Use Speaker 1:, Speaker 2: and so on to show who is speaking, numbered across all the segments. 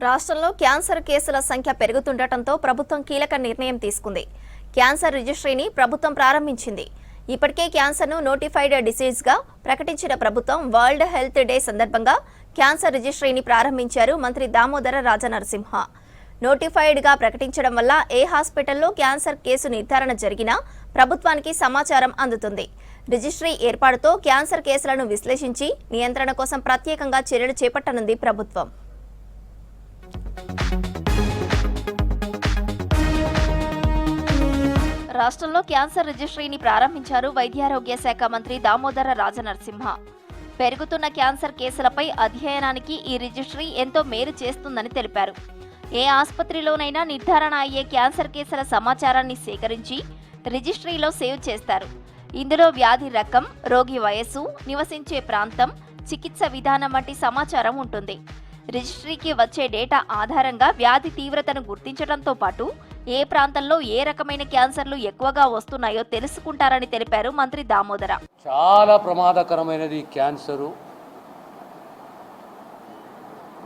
Speaker 1: రాష్ట్రంలో క్యాన్సర్ కేసుల సంఖ్య పెరుగుతుండటంతో ప్రభుత్వం కీలక నిర్ణయం తీసుకుంది. క్యాన్సర్ రిజిస్ట్రీని ప్రభుత్వం ప్రారంభించింది. ఇప్పటికే క్యాన్సర్ను నోటిఫైడ్ డిసీజ్గా ప్రకటించిన ప్రభుత్వం వరల్డ్ హెల్త్ డే సందర్భంగా క్యాన్సర్ రిజిస్ట్రీని ప్రారంభించారు మంత్రి దామోదర రాజనరసింహ. నోటిఫైడ్గా ప్రకటించడం వల్ల ఏ హాస్పిటల్లో క్యాన్సర్ కేసు నిర్ధారణ జరిగినా ప్రభుత్వానికి సమాచారం అందుతుంది. రిజిస్ట్రీ ఏర్పాటుతో క్యాన్సర్ కేసులను విశ్లేషించి నియంత్రణ కోసం ప్రత్యేకంగా చర్యలు చేపట్టనుంది ప్రభుత్వం. రాష్ట్రంలో క్యాన్సర్ రిజిస్ట్రీని ప్రారంభించారు వైద్యారోగ్య శాఖ మంత్రి దామోదర రాజనరసింహ. పెరుగుతున్న క్యాన్సర్ కేసులపై అధ్యయనానికి ఈ రిజిస్ట్రీ ఎంతో మేలు చేస్తుందని తెలిపారు. ఏ ఆసుపత్రిలోనైనా నిర్ధారణ అయ్యే క్యాన్సర్ కేసుల సమాచారాన్ని సేకరించి రిజిస్ట్రీలో సేవ్ చేస్తారు. ఇందులో వ్యాధి రకం, రోగి వయస్సు, నివసించే ప్రాంతం, చికిత్స విధానం వంటి సమాచారం ఉంటుంది. రిజిస్ట్రీకి వచ్చే డేటా ఆధారంగా వ్యాధి తీవ్రతను గుర్తించడంతో పాటు ఏ ప్రాంతంలో ఏ రకమైన క్యాన్సర్లు ఎక్కువగా వస్తున్నాయో తెలుసుకుంటారని తెలిపారు మంత్రి దామోదర.
Speaker 2: చాలా ప్రమాదకరమైనది క్యాన్సరు.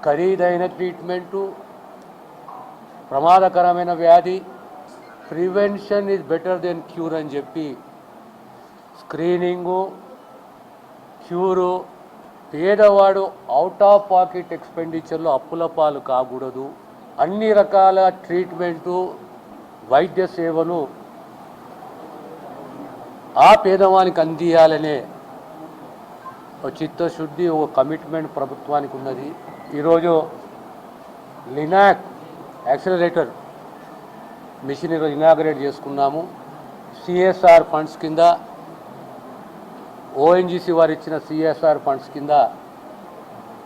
Speaker 2: ఖరీదైన ట్రీట్మెంటు, ప్రమాదకరమైన వ్యాధి. Prevention is better than cure అని చెప్పి స్క్రీనింగు, క్యూరు, పేదవాడు అవుట్ ఆఫ్ పాకెట్ ఎక్స్పెండిచర్లో అప్పుల పాలు కాకూడదు. అన్ని రకాల ట్రీట్మెంటు, వైద్య సేవలు ఆ పేదవానికి అందియాలనే ఒక చిత్తశుద్ధి, ఒక కమిట్మెంట్ ప్రభుత్వానికి ఉన్నది. ఈరోజు లినాక్ యాక్సిలరేటర్ మిషన్ ఈరోజు ఇనాగరేట్ చేసుకున్నాము. సిఎస్ఆర్ ఫండ్స్ కింద, ఓఎన్జీసీ వారు ఇచ్చిన సిఎస్ఆర్ ఫండ్స్ కింద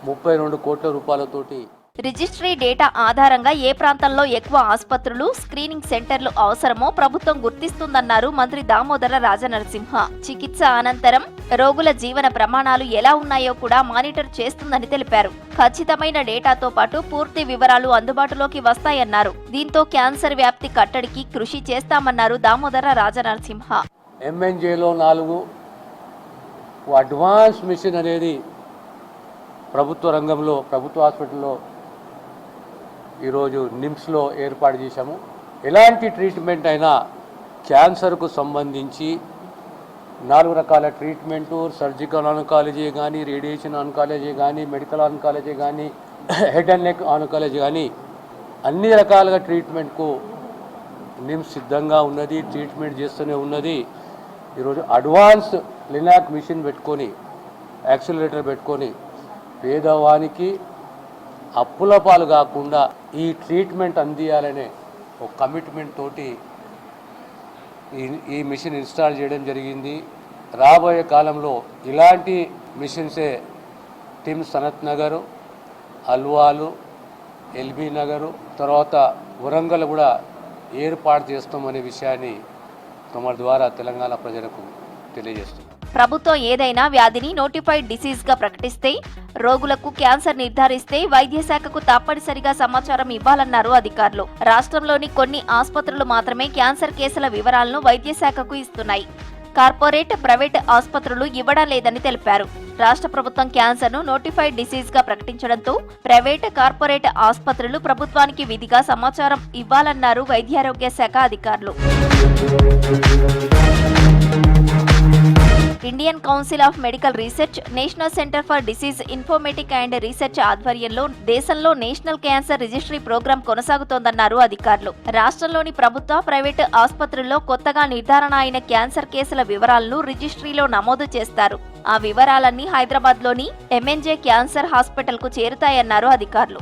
Speaker 2: 32 కోట్ల రూపాయలతోటి
Speaker 1: రిజిస్ట్రీ డేటా ఆధారంగా ఏ ప్రాంతంలో ఎక్కువ ఆసుపత్రులు, స్క్రీనింగ్ సెంటర్లు అవసరమో ప్రభుత్వం గుర్తిస్తుందన్నారు మంత్రి దామోదర రాజనరసింహ. చికిత్స అనంతరం రోగుల జీవన ప్రమాణాలు ఎలా ఉన్నాయో కూడా మానిటర్ చేస్తుందని తెలిపారు. ఖచ్చితమైన డేటాతో పాటు పూర్తి వివరాలు అందుబాటులోకి వస్తాయన్నారు. దీంతో క్యాన్సర్ వ్యాప్తి కట్టడికి కృషి చేస్తామన్నారు దామోదర రాజనరసింహ.
Speaker 2: ఎంఎన్జేలో 4 అడ్వాన్స్ మిషన్ అనేది ప్రభుత్వ రంగంలో, ప్రభుత్వ హాస్పిటల్లో ఈరోజు నిమ్స్లో ఏర్పాటు చేశాము. ఎలాంటి ట్రీట్మెంట్ అయినా క్యాన్సర్కు సంబంధించి 4 రకాల ట్రీట్మెంటు, సర్జికల్ ఆన్కాలజీ కానీ, రేడియేషన్ ఆన్కాలజీ కానీ, మెడికల్ ఆన్కాలజీ కానీ, హెడ్ అండ్ నెక్ ఆన్కాలజీ కానీ అన్ని రకాలుగా ట్రీట్మెంట్కు నిమ్స్ సిద్ధంగా ఉన్నది, ట్రీట్మెంట్ చేస్తూనే ఉన్నది. ఈరోజు అడ్వాన్స్ లినాక్ మిషన్ పెట్టుకొని, యాక్సిలరేటర్ పెట్టుకొని పేదవానికి అప్పుల పాలు కాకుండా ఈ ట్రీట్మెంట్ అందియాలనే ఒక కమిట్మెంట్ తోటి ఈ మిషన్ ఇన్స్టాల్ చేయడం జరిగింది. రాబోయే కాలంలో ఇలాంటి మిషన్సే టిమ్స్ సనత్ నగరు, అల్వాలు, ఎల్బీ నగరు, తర్వాత వరంగల్ కూడా ఏర్పాటు చేస్తామనే విషయాన్ని తమ ద్వారా తెలంగాణ ప్రజలకు తెలియజేస్తుంది.
Speaker 1: ప్రభుత్వం ఏదైనా వ్యాధిని నోటిఫైడ్ డిసీజ్ గా ప్రకటిస్తే, రోగులకు క్యాన్సర్ నిర్ధారిస్తే వైద్య శాఖకు తప్పనిసరిగా సమాచారం ఇవ్వాలన్నారు అధికారులు. రాష్ట్రంలోని కొన్ని ఆసుపత్రులు మాత్రమే క్యాన్సర్ కేసుల వివరాలను వైద్య శాఖకు ఇస్తున్నాయి. కార్పొరేట్, ప్రైవేట్ ఆసుపత్రులు ఇవ్వడం లేదని తెలిపారు. రాష్ట్ర ప్రభుత్వం క్యాన్సర్ను నోటిఫైడ్ డిసీజ్ గా ప్రకటించడంతో ప్రైవేట్, కార్పొరేట్ ఆసుపత్రులు ప్రభుత్వానికి విధిగా సమాచారం ఇవ్వాలన్నారు వైద్యారోగ్య శాఖ అధికారులు. Indian council of medical research, national centre for disease informatic and research ఆధ్వర్యంలో దేశంలో నేషనల్ క్యాన్సర్ రిజిస్ట్రీ ప్రోగ్రాం కొనసాగుతోందన్నారు అధికారులు. రాష్ట్రంలోని ప్రభుత్వ, ప్రైవేటు ఆసుపత్రుల్లో కొత్తగా నిర్ధారణ అయిన క్యాన్సర్ కేసుల వివరాలను రిజిస్ట్రీలో నమోదు చేస్తారు. ఆ వివరాలన్నీ హైదరాబాద్లోని ఎంఎన్జే క్యాన్సర్ హాస్పిటల్కు చేరుతాయన్నారు అధికారులు.